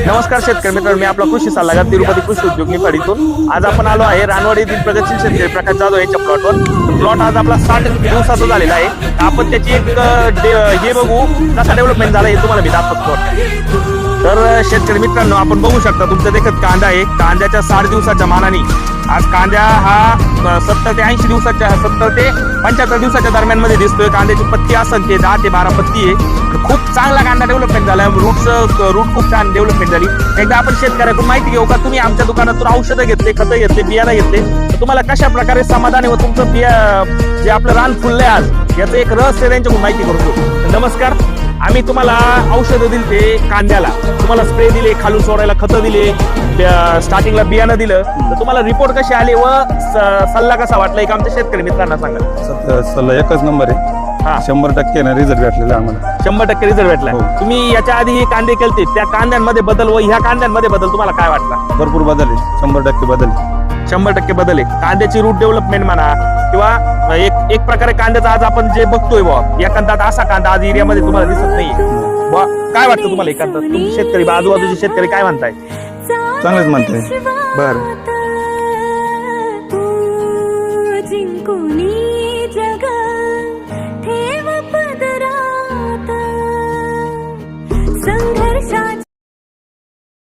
नमस्कार शेतकरी मित्रांनो, मी आपला कृषी सल्लागार तिरुपती कृषी उद्योग निफाडीतून आज आपण आलो आहे रानवाडी येथील प्रगतशील शेतकरी प्रकाश जाधव यांच्या प्लॉटवर. प्लॉट आज आपला 60 दिवसाचा झालेला आहे. आपण त्याची एक हे बघू कसा डेव्हलपमेंट झाला हे तुम्हाला मी दाखवतो. तर शेतकरी मित्रांनो, आपण बघू शकता तुमच्या देखत कांदा आहे. कांद्याच्या 60 दिवसाच्या मानाने आज कांदा हा 70 ते 80 दिवसाच्या 70 ते 75 दिवसाच्या दरम्यान मध्ये दिसतोय. कांद्याची पत्ती असंख्य 10 ते 12 पत्ती आहे. खूप चांगला कांदा डेव्हलपमेंट झाला. रूट खूप छान डेव्हलपमेंट झाली. एकदा आपण शेतकऱ्याकडून माहिती घेऊ का, तुम्ही आमच्या दुकानातून औषधं घेतले, खतं घेतले, बियाणं घेतले, तर तुम्हाला कशा प्रकारे समाधान आहे व तुमचं जे आपलं रान फुललंय आज याचं एक रहस्य त्यांच्याकडून माहिती करतो. नमस्कार. आम्ही तुम्हाला औषधं दिली ते कांद्याला, तुम्हाला स्प्रे दिले, खालून सोडायला खतं दिले, स्टार्टिंगला बियाणं दिलं, तर तुम्हाला रिपोर्ट कसे आले व सल्ला कसा वाटला एक आमच्या शेतकरी मित्रांना सांगा. सल्ला एकच नंबर आहे. 100% ना रिझल्ट भेटलेला आम्हाला. 100% रिझल्ट भेटला. तुम्ही याच्या आधी हे कांदे केलते, त्या कांद्यांमध्ये बदल व ह्या कांद्यांमध्ये बदल तुम्हाला काय वाटला? भरपूर बदल आहे. 100% बदल. 100% बदल आहे. कांद्याची रूट डेव्हलपमेंट म्हणा किंवा एक प्रकारे कांद्याचा आज आपण जे बघतोय एखादा असा कांदा आज एरियामध्ये तुम्हाला दिसत नाहीये. काय वाटतं तुम्हाला एखादा? तुम्ही शेतकरी, आजूबाजूचे शेतकरी काय म्हणताय? चांगलेच म्हणताय. बरं.